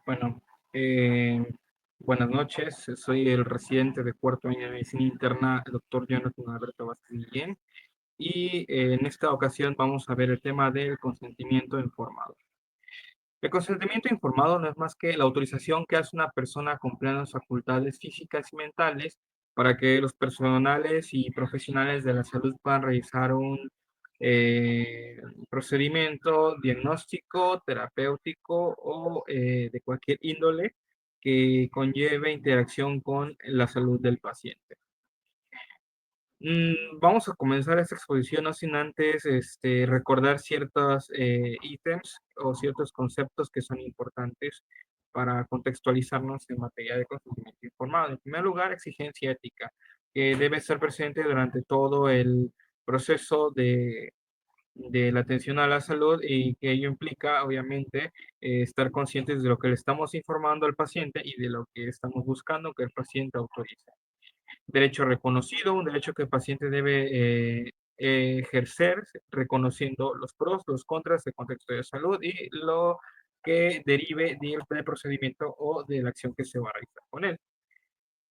Bueno, eh, buenas noches. Soy el residente de cuarto año de medicina interna, el doctor Jonathan Alberto Vázquez Guillén, y en esta ocasión vamos a ver el tema del consentimiento informado. El consentimiento informado no es más que la autorización que hace una persona con plenas facultades físicas y mentales para que los personales y profesionales de la salud puedan realizar un procedimiento diagnóstico, terapéutico o de cualquier índole que conlleve interacción con la salud del paciente. Vamos a comenzar esta exposición no sin antes recordar ciertos ítems o ciertos conceptos que son importantes para contextualizarnos en materia de consentimiento informado. En primer lugar, exigencia ética, que debe estar presente durante todo el proceso de la atención a la salud y que ello implica, obviamente, estar conscientes de lo que le estamos informando al paciente y de lo que estamos buscando que el paciente autorice. Derecho reconocido, un derecho que el paciente debe ejercer reconociendo los pros, los contras del contexto de salud y lo que derive del procedimiento o de la acción que se va a realizar con él.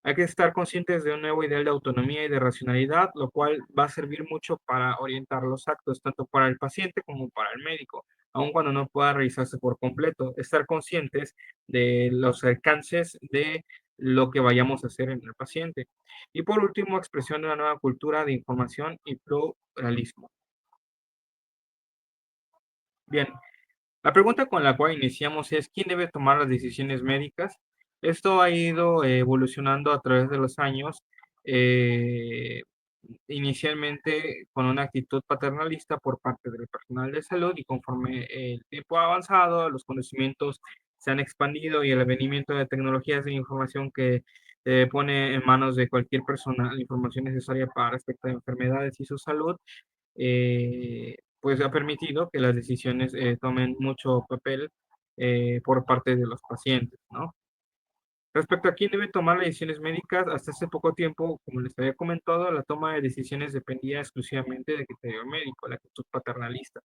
Hay que estar conscientes de un nuevo ideal de autonomía y de racionalidad, lo cual va a servir mucho para orientar los actos, tanto para el paciente como para el médico, aun cuando no pueda realizarse por completo. Estar conscientes de los alcances de lo que vayamos a hacer en el paciente. Y por último, expresión de una nueva cultura de información y pluralismo. Bien, la pregunta con la cual iniciamos es, ¿quién debe tomar las decisiones médicas? Esto ha ido evolucionando a través de los años, eh, inicialmente con una actitud paternalista por parte del personal de salud y conforme el tiempo ha avanzado, los conocimientos se han expandido y el advenimiento de tecnologías de información que pone en manos de cualquier persona la información necesaria para respecto a enfermedades y su salud, pues ha permitido que las decisiones tomen mucho papel por parte de los pacientes, ¿no? Respecto a quién debe tomar las decisiones médicas, hasta hace poco tiempo, como les había comentado, la toma de decisiones dependía exclusivamente del criterio médico, la actitud paternalista.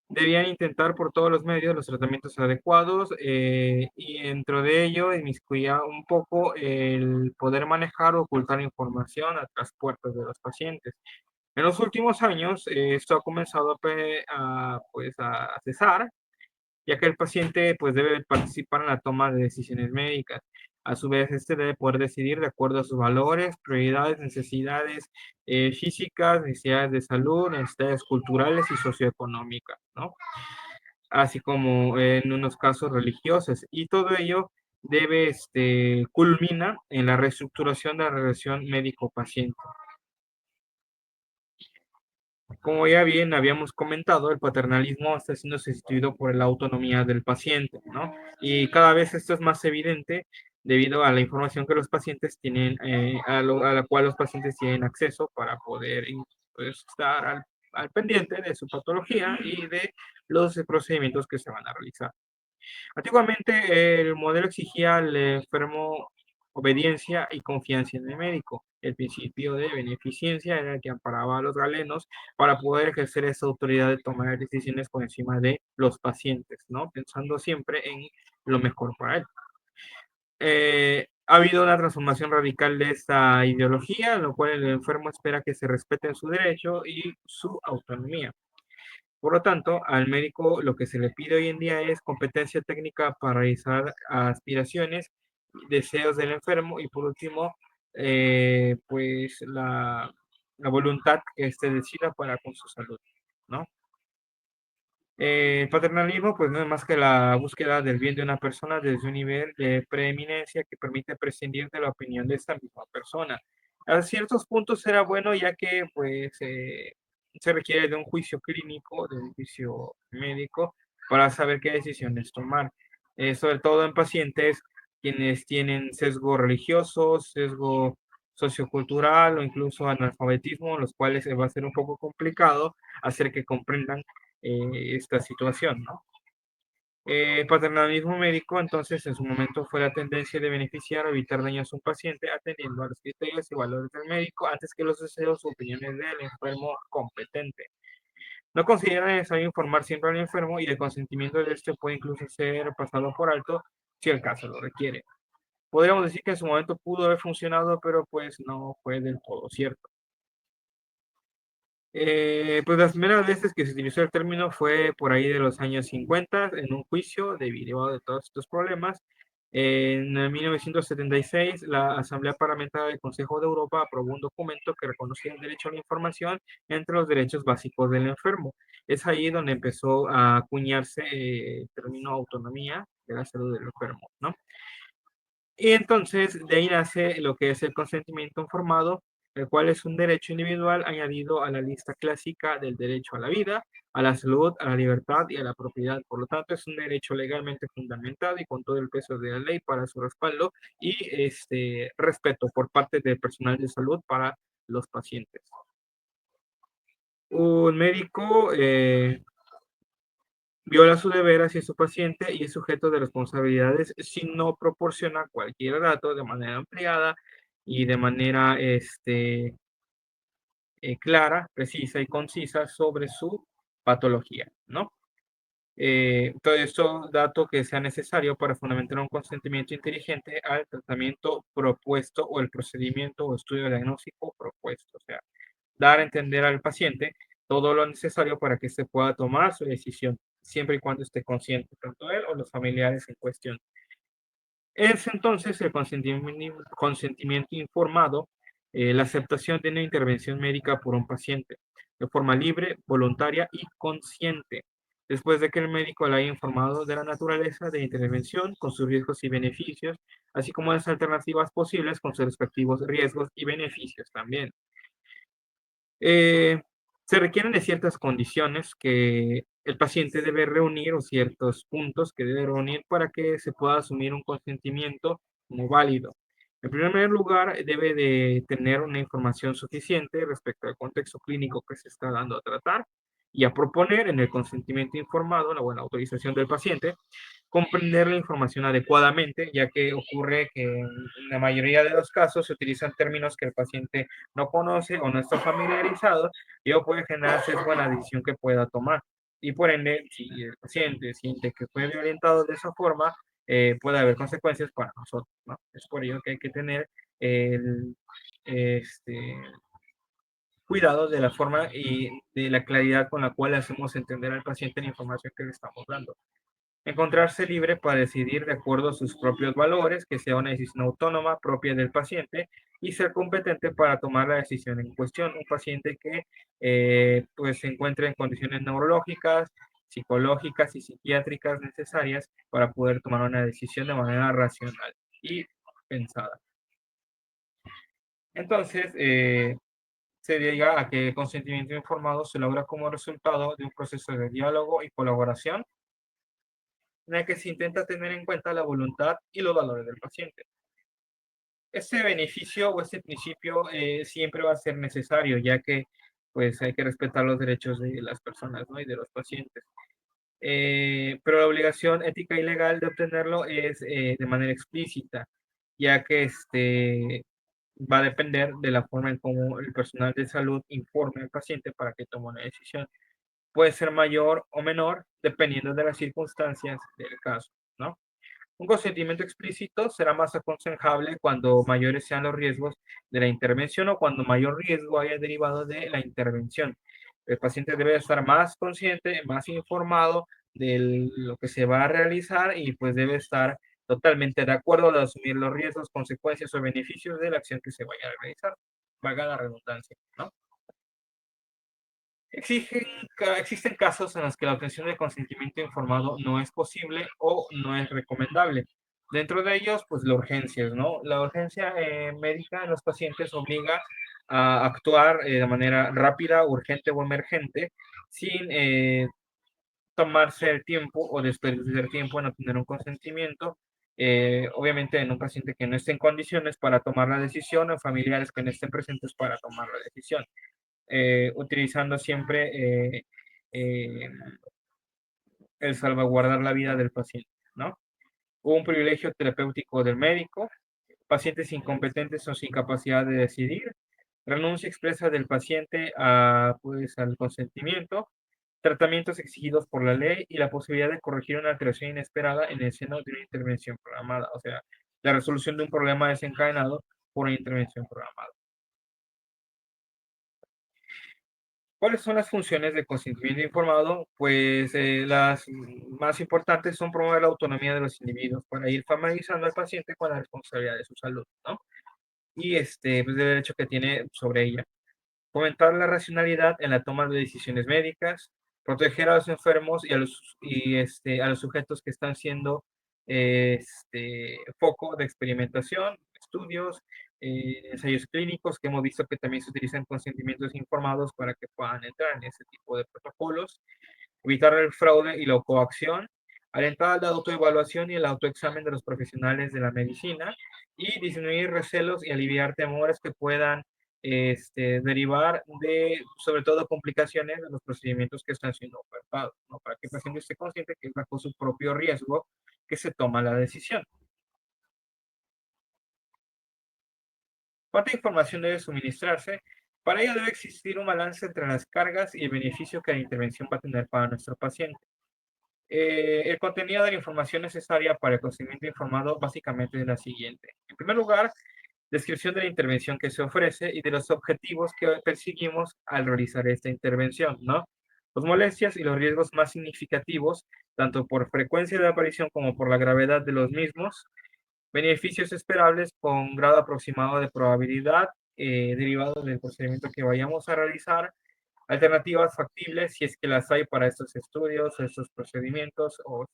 Debían intentar por todos los medios los tratamientos adecuados y dentro de ello inmiscuía un poco el poder manejar o ocultar información a las puertas de los pacientes. En los últimos años, esto ha comenzado pues, a cesar, ya que el paciente pues, debe participar en la toma de decisiones médicas. A su vez, este debe poder decidir de acuerdo a sus valores, prioridades, necesidades físicas, necesidades de salud, necesidades culturales y socioeconómicas, ¿no? Así como en unos casos religiosos. Y todo ello culmina en la reestructuración de la relación médico-paciente. Como ya bien habíamos comentado, el paternalismo está siendo sustituido por la autonomía del paciente, ¿no? Y cada vez esto es más evidente debido a la información que los pacientes tienen, a la cual los pacientes tienen acceso para poder pues, estar al pendiente de su patología y de los procedimientos que se van a realizar. Antiguamente, el modelo exigía al enfermo obediencia y confianza en el médico. El principio de beneficencia era el que amparaba a los galenos para poder ejercer esa autoridad de tomar decisiones por encima de los pacientes, ¿no? Pensando siempre en lo mejor para él. Ha habido una transformación radical de esta ideología, en lo cual el enfermo espera que se respeten su derecho y su autonomía. Por lo tanto, al médico lo que se le pide hoy en día es competencia técnica para realizar aspiraciones, deseos del enfermo y por último, pues la voluntad que éste decida para con su salud, ¿no? El paternalismo, pues no es más que la búsqueda del bien de una persona desde un nivel de preeminencia que permite prescindir de la opinión de esta misma persona. A ciertos puntos será bueno ya que pues se requiere de un juicio clínico, de un juicio médico para saber qué decisiones tomar. Sobre todo en pacientes quienes tienen sesgo religioso, sesgo sociocultural o incluso analfabetismo, los cuales va a ser un poco complicado hacer que comprendan esta situación, ¿no? El paternalismo médico, entonces, en su momento fue la tendencia de beneficiar o evitar daños a un paciente atendiendo a los criterios y valores del médico antes que los deseos o opiniones del enfermo competente. No considera necesario informar siempre al enfermo y el consentimiento de este puede incluso ser pasado por alto si el caso lo requiere. Podríamos decir que en su momento pudo haber funcionado, pero pues no fue del todo cierto. Pues las primeras veces que se utilizó el término fue por ahí de los años 50 en un juicio derivado de todos estos problemas. En 1976, la Asamblea Parlamentaria del Consejo de Europa aprobó un documento que reconocía el derecho a la información entre los derechos básicos del enfermo. Es ahí donde empezó a acuñarse el término autonomía de la salud del enfermo, ¿no? Y entonces de ahí nace lo que es el consentimiento informado, el cual es un derecho individual añadido a la lista clásica del derecho a la vida, a la salud, a la libertad y a la propiedad. Por lo tanto, es un derecho legalmente fundamentado y con todo el peso de la ley para su respaldo y respeto por parte del personal de salud para los pacientes. Un médico viola su deber hacia su paciente y es sujeto de responsabilidades si no proporciona cualquier dato de manera ampliada y de manera clara, precisa y concisa sobre su patología, ¿no? Todo esto dato que sea necesario para fundamentar un consentimiento inteligente al tratamiento propuesto o el procedimiento o estudio diagnóstico propuesto. O sea, dar a entender al paciente todo lo necesario para que se pueda tomar su decisión, siempre y cuando esté consciente, tanto él o los familiares en cuestión. Es entonces el consentimiento informado, la aceptación de una intervención médica por un paciente, de forma libre, voluntaria y consciente, después de que el médico le haya informado de la naturaleza de la intervención, con sus riesgos y beneficios, así como las alternativas posibles con sus respectivos riesgos y beneficios también. Eh, Se requieren de ciertas condiciones que el paciente debe reunir o ciertos puntos que debe reunir para que se pueda asumir un consentimiento como válido. En primer lugar, debe de tener una información suficiente respecto al contexto clínico que se está dando a tratar y a proponer en el consentimiento informado, la buena autorización del paciente, comprender la información adecuadamente, ya que ocurre que en la mayoría de los casos se utilizan términos que el paciente no conoce o no está familiarizado y eso puede generar sesgo en la decisión que pueda tomar. Y por ende, si el paciente siente que fue orientado de esa forma, puede haber consecuencias para nosotros, ¿no? Es por ello que hay que tener el este, cuidado de la forma y de la claridad con la cual hacemos entender al paciente la información que le estamos dando. Encontrarse libre para decidir de acuerdo a sus propios valores, que sea una decisión autónoma propia del paciente y ser competente para tomar la decisión en cuestión. Un paciente que pues se encuentre en condiciones neurológicas, psicológicas y psiquiátricas necesarias para poder tomar una decisión de manera racional y pensada. Entonces, se llega a que el consentimiento informado se logra como resultado de un proceso de diálogo y colaboración en el que se intenta tener en cuenta la voluntad y los valores del paciente. Este beneficio o este principio siempre va a ser necesario, ya que pues hay que respetar los derechos de las personas, ¿no? Y de los pacientes. Pero la obligación ética y legal de obtenerlo es de manera explícita, ya que va a depender de la forma en cómo el personal de salud informe al paciente para que tome una decisión. Puede ser mayor o menor dependiendo de las circunstancias del caso, ¿no? Un consentimiento explícito será más aconsejable cuando mayores sean los riesgos de la intervención o cuando mayor riesgo haya derivado de la intervención. El paciente debe estar más consciente, más informado de lo que se va a realizar y pues debe estar totalmente de acuerdo de asumir los riesgos, consecuencias o beneficios de la acción que se vaya a realizar. Valga la redundancia, ¿no? Existen casos en los que la obtención de consentimiento informado no es posible o no es recomendable. Dentro de ellos, pues la urgencia, ¿no? La urgencia médica en los pacientes obliga a actuar de manera rápida, urgente o emergente sin tomarse el tiempo o desperdiciar tiempo en obtener un consentimiento. Obviamente en un paciente que no esté en condiciones para tomar la decisión o familiares que no estén presentes para tomar la decisión utilizando siempre eh, el salvaguardar la vida del paciente, ¿no? Un privilegio terapéutico del médico, pacientes incompetentes o sin capacidad de decidir, renuncia expresa del paciente a, pues, al consentimiento, tratamientos exigidos por la ley y la posibilidad de corregir una alteración inesperada en el seno de una intervención programada, o sea, la resolución de un problema desencadenado por una intervención programada. ¿Cuáles son las funciones del consentimiento informado? Pues las más importantes son promover la autonomía de los individuos para ir familiarizando al paciente con la responsabilidad de su salud, ¿no? Y pues, el derecho que tiene sobre ella. Fomentar la racionalidad en la toma de decisiones médicas, proteger a los enfermos y a los sujetos que están siendo foco de experimentación, estudios, ensayos clínicos, que hemos visto que también se utilizan consentimientos informados para que puedan entrar en ese tipo de protocolos, evitar el fraude y la coacción, alentar a la autoevaluación y el autoexamen de los profesionales de la medicina y disminuir recelos y aliviar temores que puedan derivar de, sobre todo, complicaciones de los procedimientos que están siendo ofertados, ¿no? Para que el paciente esté consciente que es bajo su propio riesgo que se toma la decisión. ¿Cuánta información debe suministrarse? Para ello debe existir un balance entre las cargas y el beneficio que la intervención va a tener para nuestro paciente. El contenido de la información necesaria para el procedimiento informado básicamente es la siguiente. En primer lugar, descripción de la intervención que se ofrece y de los objetivos que perseguimos al realizar esta intervención, ¿no? Las molestias y los riesgos más significativos, tanto por frecuencia de aparición como por la gravedad de los mismos, beneficios esperables con grado aproximado de probabilidad derivado del procedimiento que vayamos a realizar, alternativas factibles si es que las hay para estos estudios, estos procedimientos o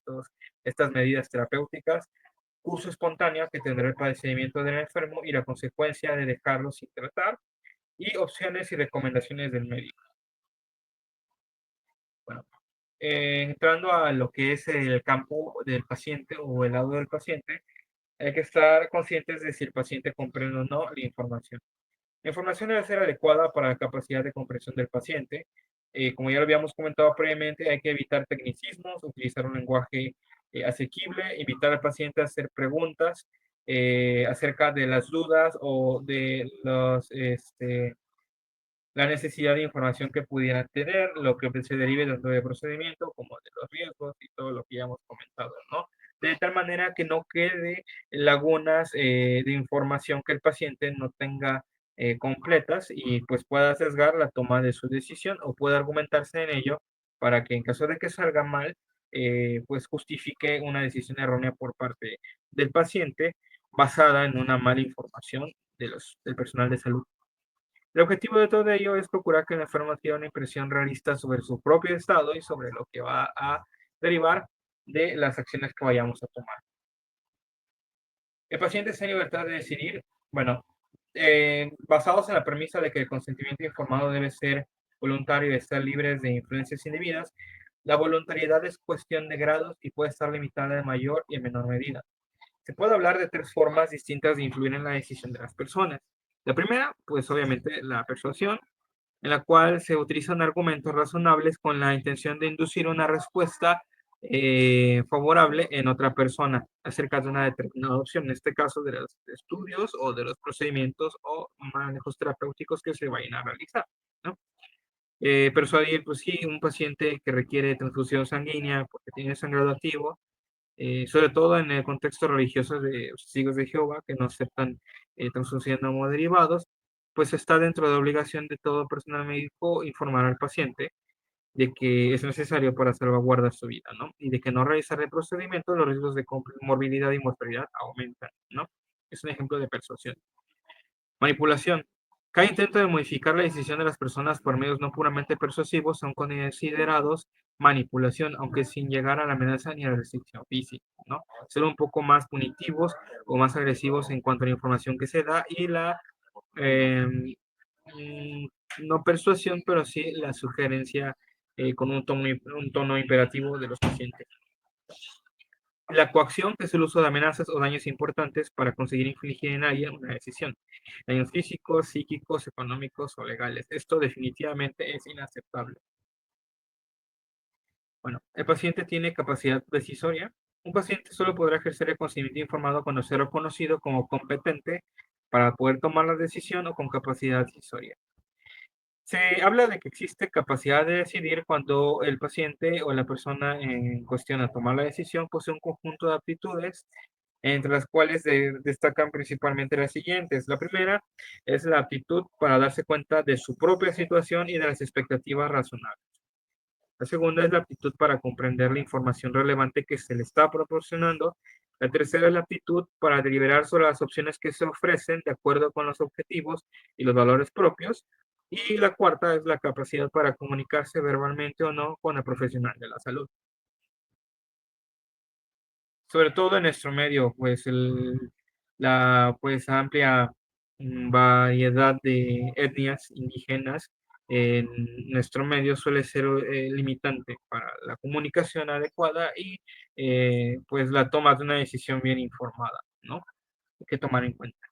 estas medidas terapéuticas, curso espontáneo que tendrá el padecimiento del enfermo y la consecuencia de dejarlo sin tratar, y opciones y recomendaciones del médico. Bueno, entrando a lo que es el campo del paciente o el lado del paciente, hay que estar conscientes de si el paciente comprende o no la información. La información debe ser adecuada para la capacidad de comprensión del paciente. Como ya lo habíamos comentado previamente, hay que evitar tecnicismos, utilizar un lenguaje asequible, invitar al paciente a hacer preguntas acerca de las dudas o de la necesidad de información que pudieran tener, lo que se derive dentro del procedimiento, como de los riesgos y todo lo que ya hemos comentado, ¿no? De tal manera que no quede lagunas de información que el paciente no tenga completas y pues pueda sesgar la toma de su decisión o pueda argumentarse en ello para que en caso de que salga mal, pues justifique una decisión errónea por parte del paciente basada en una mala información del personal de salud. El objetivo de todo ello es procurar que el enfermo tenga una impresión realista sobre su propio estado y sobre lo que va a derivar de las acciones que vayamos a tomar. El paciente está en libertad de decidir, bueno, basados en la premisa de que el consentimiento informado debe ser voluntario y estar libre de influencias indebidas, la voluntariedad es cuestión de grados y puede estar limitada en mayor y en menor medida. Se puede hablar de tres formas distintas de influir en la decisión de las personas. La primera, pues obviamente la persuasión, en la cual se utilizan argumentos razonables con la intención de inducir una respuesta favorable en otra persona acerca de una determinada opción, en este caso de los estudios o de los procedimientos o manejos terapéuticos que se vayan a realizar, ¿no? Persuadir, pues sí, un paciente que requiere transfusión sanguínea porque tiene sangrado activo, sobre todo en el contexto religioso de testigos de Jehová que no aceptan transfusión no derivados, pues está dentro de obligación de todo personal médico informar al paciente de que es necesario para salvaguardar su vida, ¿no? Y de que no realizar el procedimiento, los riesgos de morbilidad y mortalidad aumentan, ¿no? Es un ejemplo de persuasión. Manipulación. Cada intento de modificar la decisión de las personas por medios no puramente persuasivos son considerados manipulación, aunque sin llegar a la amenaza ni a la restricción física, ¿no? Ser un poco más punitivos o más agresivos en cuanto a la información que se da y la, eh, mm, no persuasión, pero sí la sugerencia con un tono imperativo de los pacientes. La coacción, que es el uso de amenazas o daños importantes para conseguir infligir en alguien una decisión. Daños físicos, psíquicos, económicos o legales. Esto definitivamente es inaceptable. Bueno, el paciente tiene capacidad decisoria. Un paciente solo podrá ejercer el consentimiento informado cuando sea reconocido como competente para poder tomar la decisión o con capacidad decisoria. Se habla de que existe capacidad de decidir cuando el paciente o la persona en cuestión a tomar la decisión posee un conjunto de aptitudes, entre las cuales destacan principalmente las siguientes. La primera es la aptitud para darse cuenta de su propia situación y de las expectativas razonables. La segunda es la aptitud para comprender la información relevante que se le está proporcionando. La tercera es la aptitud para deliberar sobre las opciones que se ofrecen de acuerdo con los objetivos y los valores propios. Y la cuarta es la capacidad para comunicarse verbalmente o no con el profesional de la salud. Sobre todo en nuestro medio, pues la pues amplia variedad de etnias indígenas en nuestro medio suele ser limitante para la comunicación adecuada y pues la toma de una decisión bien informada, ¿no? Hay que tomar en cuenta.